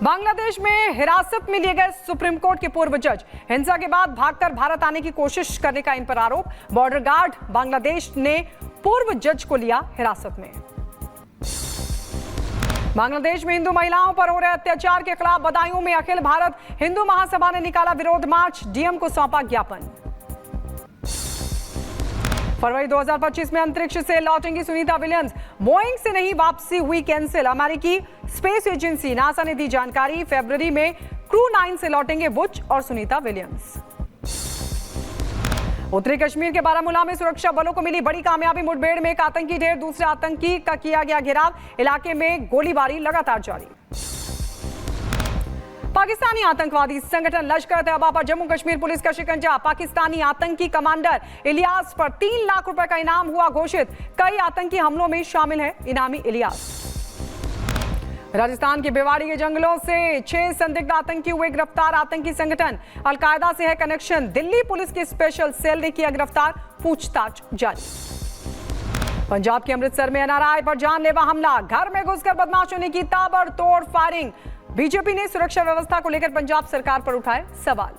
बांग्लादेश में हिरासत में लिए गए सुप्रीम कोर्ट के पूर्व जज हिंसा के बाद भागकर भारत आने की कोशिश करने का इन पर आरोप। बॉर्डर गार्ड बांग्लादेश ने पूर्व जज को लिया हिरासत में। बांग्लादेश में हिंदू महिलाओं पर हो रहे अत्याचार के खिलाफ बदायूं में अखिल भारत हिंदू महासभा ने निकाला विरोध मार्च, डीएम को सौंपा ज्ञापन। फरवरी 2025 में अंतरिक्ष से लौटेंगी सुनीता विलियम्स, बोइंग से नहीं वापसी हुई कैंसिल। अमेरिकी स्पेस एजेंसी नासा ने दी जानकारी, फरवरी में क्रू 9 से लौटेंगे बुच और सुनीता विलियम्स। उत्तरी कश्मीर के बारामूला में सुरक्षा बलों को मिली बड़ी कामयाबी, मुठभेड़ में एक आतंकी ढेर दूसरे आतंकी का किया गया घेराव, इलाके में गोलीबारी लगातार जारी। पाकिस्तानी आतंकवादी संगठन लश्कर तैयबा पर जम्मू कश्मीर पुलिस का शिकंजा। पाकिस्तानी आतंकी कमांडर इलियास पर 3 लाख रुपए का इनाम हुआ घोषित। कई आतंकी हमलों में शामिल है इनामी इलियास। राजस्थान के बेवाड़ी के जंगलों से 6 संदिग्ध आतंकी हुए गिरफ्तार। आतंकी संगठन अलकायदा से है कनेक्शन, दिल्ली पुलिस की स्पेशल सेल ने किया गिरफ्तार, पूछताछ जारी। पंजाब के अमृतसर में एनआरआई पर जानलेवा हमला, घर में घुसकर बदमाशों ने की ताबड़तोड़ फायरिंग। बीजेपी ने सुरक्षा व्यवस्था को लेकर पंजाब सरकार पर उठाए सवाल।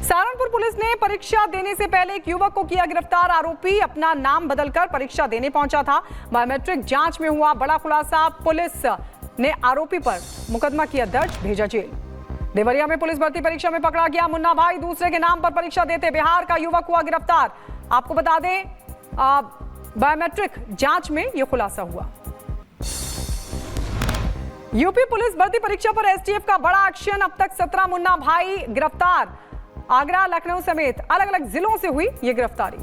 सहारनपुर पुलिस ने परीक्षा देने से पहले एक युवक को किया गिरफ्तार। आरोपी अपना नाम बदलकर परीक्षा देने पहुंचा था। बायोमेट्रिक जांच में हुआ बड़ा खुलासा, पुलिस ने आरोपी पर मुकदमा किया दर्ज, भेजा जेल। देवरिया में पुलिस भर्ती परीक्षा में पकड़ा गया मुन्ना भाई, दूसरे के नाम पर परीक्षा देते बिहार का युवक हुआ गिरफ्तार। आपको बता दें बायोमेट्रिक जांच में यह खुलासा हुआ। यूपी पुलिस भर्ती परीक्षा पर एसटीएफ का बड़ा एक्शन, अब तक 17 मुन्ना भाई गिरफ्तार। आगरा, लखनऊ समेत अलग अलग जिलों से हुई यह गिरफ्तारी।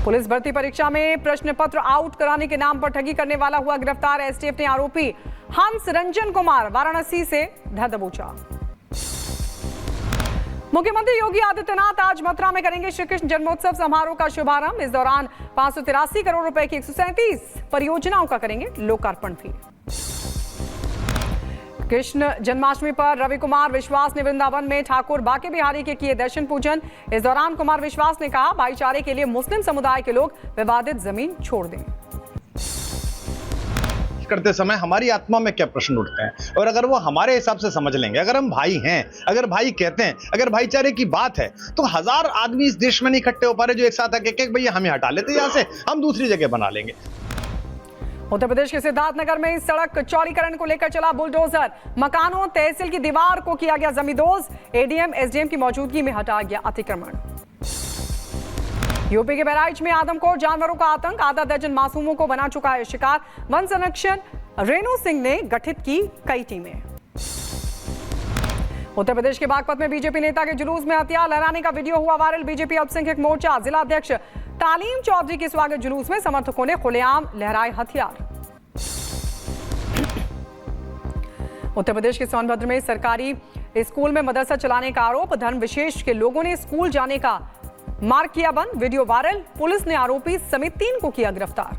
पुलिस भर्ती परीक्षा में प्रश्न पत्र आउट कराने के नाम पर ठगी करने वाला हुआ गिरफ्तार। एसटीएफ ने आरोपी हंस रंजन कुमार वाराणसी से धर दबोचा। मुख्यमंत्री योगी आदित्यनाथ आज मथुरा में करेंगे श्री कृष्ण जन्मोत्सव समारोह का शुभारंभ। इस दौरान 583 करोड़ रुपए की 137 परियोजनाओं का करेंगे लोकार्पण भी। कृष्ण जन्माष्टमी पर रवि कुमार विश्वास ने वृंदावन में ठाकुर बाके बिहारी के किए दर्शन पूजन। इस दौरान कुमार विश्वास ने कहा, भाईचारे के लिए मुस्लिम समुदाय के लोग विवादित जमीन छोड़ दें। करते समय हमारी आत्मा में क्या प्रश्न उठते हैं, और अगर वो हमारे हिसाब से समझ लेंगे, अगर हम भाई हैं, अगर भाई कहते हैं, अगर भाईचारे की बात है, तो 1000 आदमी इस देश में नहीं इकट्ठे हो पा रहे जो एक साथ आके भैया हमें हटा लेते यहां से, हम दूसरी जगह बना लेंगे। उत्तर प्रदेश के सिद्धार्थनगर में सड़क चौड़ीकरण को लेकर चला बुलडोजर। मकानों, तहसील की दीवार को किया गया जमींदोज। एडीएम एसडीएम की मौजूदगी में हटाया गया अतिक्रमण। यूपी के बहराइच में आदमखोर जानवरों का आतंक, आधा दर्जन मासूमों को बना चुका है शिकार। वन संरक्षण रेणु सिंह ने गठित की कई टीमें। उत्तर प्रदेश के बागपत में बीजेपी नेता के जुलूस में हथियार लहराने का वीडियो हुआ वायरल। बीजेपी अल्पसंख्यक मोर्चा जिला अध्यक्ष तालीम चौधरी के स्वागत जुलूस में समर्थकों ने खुलेआम लहराए हथियार। उत्तर प्रदेश के सोनभद्र में सरकारी स्कूल में मदरसा चलाने का आरोप, धर्म विशेष के लोगों ने स्कूल जाने का मार्ग किया बंद, वीडियो वायरल। पुलिस ने आरोपी समेत 3 को किया गिरफ्तार।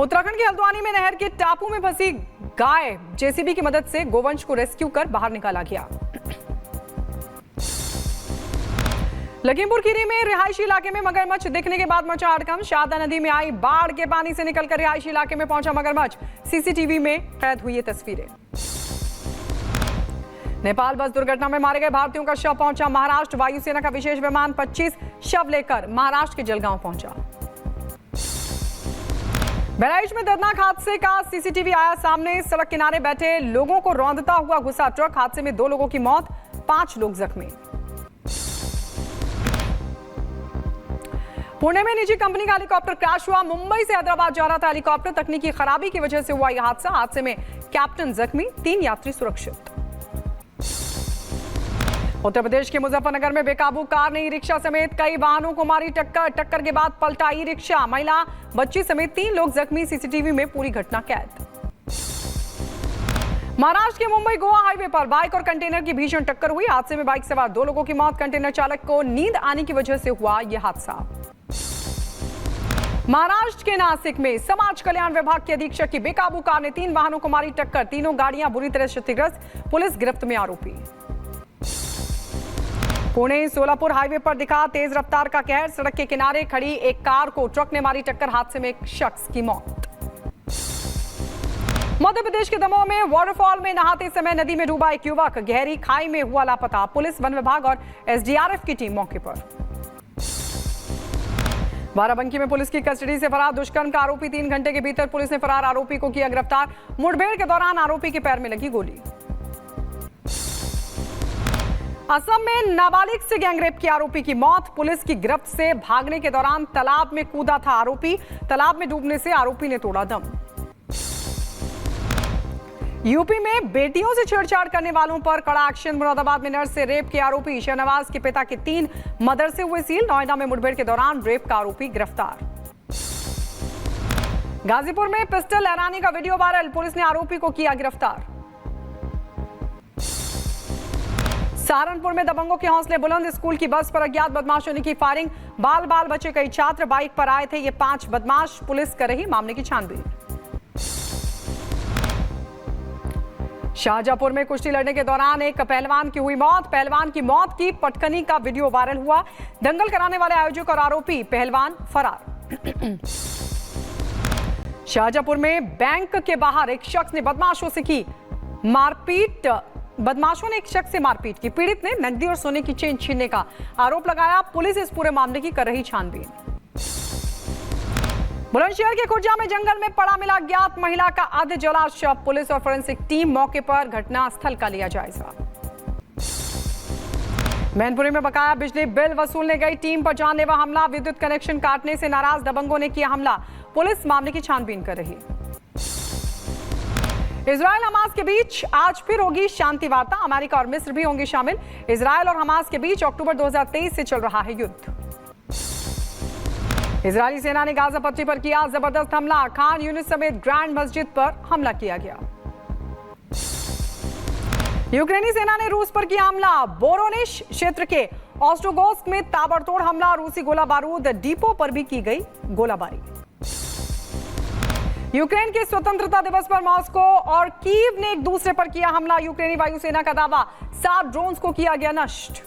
उत्तराखंड के हल्द्वानी में नहर के टापू में फंसी गाय जेसीबी की मदद से गोवंश को रेस्क्यू कर बाहर निकाला गया। लखीमपुर खीरी में रिहायशी इलाके में मगरमच्छ दिखने के बाद मचा हड़कंप। शारदा नदी में आई बाढ़ के पानी से निकलकर रिहायशी इलाके में पहुंचा मगरमच्छ, सीसीटीवी में कैद हुई ये तस्वीरें। नेपाल बस दुर्घटना में मारे गए भारतीयों का शव पहुंचा महाराष्ट्र। वायुसेना का विशेष विमान 25 शव लेकर महाराष्ट्र के जलगांव पहुंचा। बहराइच में दर्दनाक हादसे का सीसीटीवी आया सामने। सड़क किनारे बैठे लोगों को रौंदता हुआ घुसा ट्रक, हादसे में 2 लोगों की मौत, 5 लोग जख्मी। पुणे में निजी कंपनी का हेलीकॉप्टर क्रैश हुआ। मुंबई से हैदराबाद जा रहा था हेलीकॉप्टर, तकनीकी खराबी की वजह से हुआ यह हादसा। हादसे में कैप्टन जख्मी, 3 यात्री सुरक्षित। उत्तर प्रदेश के मुजफ्फरनगर में बेकाबू कार ने ई रिक्शा समेत कई वाहनों को मारी टक्कर। टक्कर के बाद पलटा ई रिक्शा, महिला बच्ची समेत 3 लोग जख्मी, सीसीटीवी में पूरी घटना कैद। महाराष्ट्र के मुंबई गोवा हाईवे पर बाइक और कंटेनर की भीषण टक्कर हुई। हादसे में बाइक सवार 2 लोगों की मौत, कंटेनर चालक को नींद आने की वजह से हुआ यह हादसा। महाराष्ट्र के नासिक में समाज कल्याण विभाग के अधीक्षक की बेकाबू कार ने 3 वाहनों को मारी टक्कर, तीनों गाड़ियां बुरी तरह क्षतिग्रस्त, पुलिस गिरफ्त में आरोपी। पुणे सोलापुर हाईवे पर दिखा तेज रफ्तार का कहर। सड़क के किनारे खड़ी एक कार को ट्रक ने मारी टक्कर। हादसे में एक शख्स की मौत। मध्य प्रदेश के दमोह में वाटरफॉल में नहाते समय नदी में डूबा एक युवक गहरी खाई में हुआ लापता। पुलिस, वन विभाग और एसडीआरएफ की टीम मौके पर। बाराबंकी में पुलिस की कस्टडी से फरार दुष्कर्म का आरोपी। 3 घंटे के भीतर पुलिस ने फरार आरोपी को किया गिरफ्तार। मुठभेड़ के दौरान आरोपी के पैर में लगी गोली। असम में नाबालिग से गैंगरेप की आरोपी की मौत। पुलिस की गिरफ्त से भागने के दौरान तालाब में कूदा था आरोपी। तालाब में डूबने से आरोपी ने तोड़ा दम। यूपी में बेटियों से छेड़छाड़ करने वालों पर कड़ा एक्शन। मुरादाबाद में नर्स से रेप के आरोपी शहनवाज के पिता के 3 मदरसे हुए सील। नोएडा में मुठभेड़ के दौरान रेप का आरोपी गिरफ्तार। गाजीपुर में पिस्टल लहराने का वीडियो वायरल। पुलिस ने आरोपी को किया गिरफ्तार। सहारनपुर में दबंगों के हौसले बुलंद। स्कूल की बस पर अज्ञात बदमाशों ने की फायरिंग। बाल बाल बचे कई छात्र बाइक पर आए थे ये 5 बदमाश। पुलिस कर रही मामले की छानबीन। शाहजहांपुर में कुश्ती लड़ने के दौरान एक पहलवान की हुई मौत। पहलवान की मौत की पटकनी का वीडियो वायरल हुआ। दंगल कराने वाले आयोजक और आरोपी पहलवान फरार। शाहजहांपुर में बैंक के बाहर एक शख्स ने बदमाशों से की मारपीट। बदमाशों ने एक शख्स से मारपीट की। पीड़ित ने नकदी और सोने की चेन छीनने का आरोप लगाया। पुलिस इस पूरे मामले की कर रही छानबीन। बुलंदशहर के खुर्जा में जंगल में पड़ा मिला अज्ञात महिला का आधे जला शव। पुलिस और फोरेंसिक टीम मौके पर घटनास्थल का लिया जायजा। मैनपुरी में बकाया बिजली बिल वसूलने गई टीम पर जानलेवा हमला। विद्युत कनेक्शन काटने से नाराज दबंगों ने किया हमला। पुलिस मामले की छानबीन कर रही है। इजराइल हमास के बीच आज फिर होगी शांति वार्ता। अमेरिका और मिस्र भी होंगे शामिल। इजराइल और हमास के बीच अक्टूबर 2023 से चल रहा है युद्ध। इजरायली सेना ने गाजा पट्टी पर किया जबरदस्त हमला। खान यूनिस समेत ग्रैंड मस्जिद पर हमला किया गया। यूक्रेनी सेना ने रूस पर किया हमला। बोरोनिश क्षेत्र के ऑस्ट्रोगोस्क में ताबड़तोड़ हमला। रूसी गोला बारूद डिपो पर भी की गई गोलाबारी। यूक्रेन के स्वतंत्रता दिवस पर मॉस्को और कीव ने एक दूसरे पर किया हमला। यूक्रेनी वायुसेना का दावा 7 ड्रोन्स को किया गया नष्ट।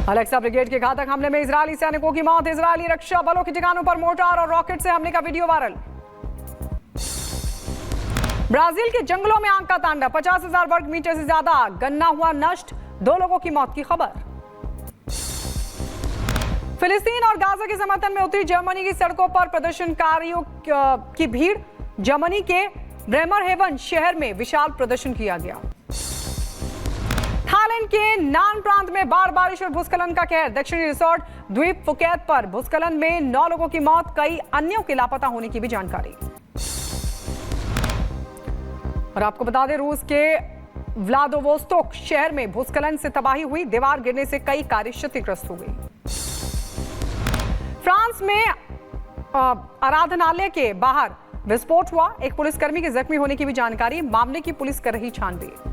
अलेक्सा ब्रिगेड के घातक हमले में इजरायली सैनिकों की मौत। इजरायली रक्षा बलों के ठिकानों पर मोर्टार और रॉकेट से हमले का वीडियो वायरल। ब्राजील के जंगलों में आग का तांडव। 50,000 वर्ग मीटर से ज्यादा गन्ना हुआ नष्ट। 2 लोगों की मौत की खबर। फिलिस्तीन और गाजा के समर्थन में उतरी जर्मनी की सड़कों पर प्रदर्शनकारियों की भीड़। जर्मनी के ब्रेमरहेवन शहर में विशाल प्रदर्शन किया गया। थाईलैंड के नान प्रांत में बाढ़, बारिश और भूस्खलन का कहर। दक्षिणी रिसोर्ट द्वीप फुकेत पर भूस्खलन में 9 लोगों की मौत। कई अन्यों के लापता होने की भी जानकारी। और आपको बता दें, रूस के व्लादिवोस्तोक शहर में भूस्खलन से तबाही हुई। दीवार गिरने से कई कारें क्षतिग्रस्त हो गई। फ्रांस में आराधनालय के बाहर विस्फोट हुआ। एक पुलिसकर्मी के जख्मी होने की भी जानकारी। मामले की पुलिस कर रही छानबीन।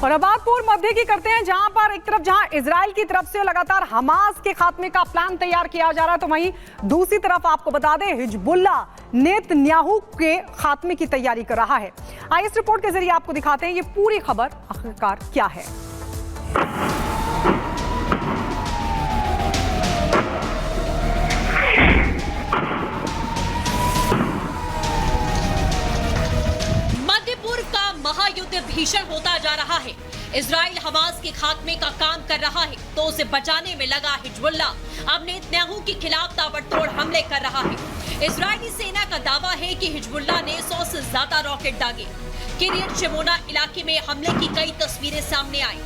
और अब बात पूर्व मध्य की करते हैं, जहां पर एक तरफ जहां इजराइल की तरफ से लगातार हमास के खात्मे का प्लान तैयार किया जा रहा है, तो वहीं दूसरी तरफ आपको बता दें हिजबुल्लाह नेतन्याहू के खात्मे की तैयारी कर रहा है। आइए इस रिपोर्ट के जरिए आपको दिखाते हैं ये पूरी खबर आखिरकार क्या है। महायुद्ध भीषण होता जा रहा है। इजराइल हमास के खात्मे का काम कर रहा है तो उसे बचाने में लगा हिजबुल्लाह अब नेतन्याहू के खिलाफ ताबड़तोड़ हमले कर रहा है। इजरायली सेना का दावा है कि हिजबुल्लाह ने 100 से ज्यादा रॉकेट दागे। किरियत शिमोना इलाके में हमले की कई तस्वीरें सामने आई।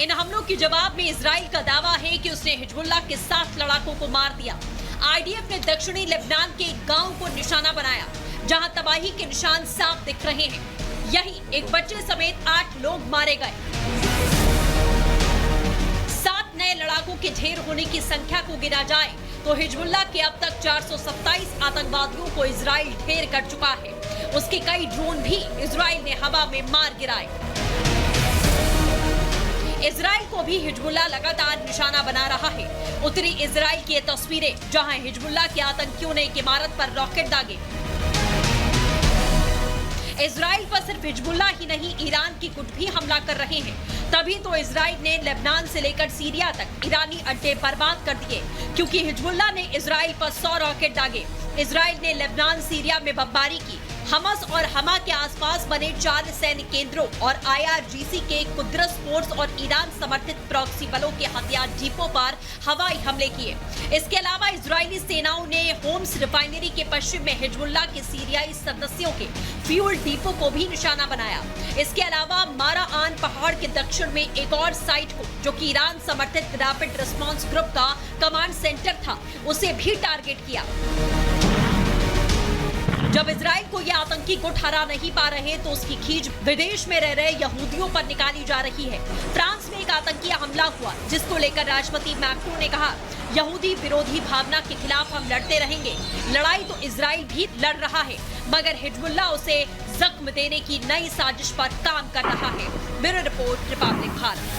इन हमलों के जवाब में इजराइल का दावा है कि उसने हिजबुल्लाह के 7 लड़ाकों को मार दिया। आईडीएफ ने दक्षिणी लेबनान के एक गांव को निशाना बनाया जहां तबाही के निशान साफ दिख रहे हैं। यही एक बच्चे समेत 8 लोग मारे गए। 7 नए लड़ाकों के ढेर होने की संख्या को गिना जाए तो हिजबुल्लाह के अब तक 427 आतंकवादियों को इजराइल ढेर कर चुका है। उसके कई ड्रोन भी इजराइल ने हवा में मार गिराए। इजराइल को भी हिजबुल्लाह लगातार निशाना बना रहा है। उत्तरी इजराइल की ये तस्वीरें जहां हिजबुल्लाह के आतंकियों ने एक इमारत पर रॉकेट दागे। इजराइल पर सिर्फ हिजबुल्लाह ही नहीं, ईरान की गुट भी हमला कर रहे हैं। तभी तो इजराइल ने लेबनान से लेकर सीरिया तक ईरानी अड्डे बर्बाद कर दिए, क्योंकि हिजबुल्लाह ने इजराइल पर 100 रॉकेट दागे। इजराइल ने लेबनान सीरिया में बमबारी की। हमस और हमा के आसपास बने 4 सैन्य केंद्रों और IRGC के कुद्रस फोर्स और ईरान समर्थित प्रॉक्सी बलों के हथियार डिपो पर हवाई हमले किए। इसके अलावा इजरायली सेनाओं ने होम्स रिफाइनरी के पश्चिम में हिजबुल्लाह के सीरियाई सदस्यों के फ्यूल डिपो को भी निशाना बनाया। इसके अलावा माराआन पहाड़ के दक्षिण में एक और साइट को, जो कि ईरान समर्थित रैपिड रिस्पांस ग्रुप का कमांड सेंटर था, उसे भी टारगेट किया। जब इजराइल को यह आतंकी गुट हरा नहीं पा रहे तो उसकी खींच विदेश में रह रहे यहूदियों पर निकाली जा रही है। फ्रांस में एक आतंकी हमला हुआ, जिसको लेकर राष्ट्रपति मैक्रोन ने कहा, यहूदी विरोधी भावना के खिलाफ हम लड़ते रहेंगे। लड़ाई तो इजराइल भी लड़ रहा है, मगर हिजबुल्लाह उसे जख्म देने की नई साजिश पर काम कर रहा है। Bureau report, Republic Bharat.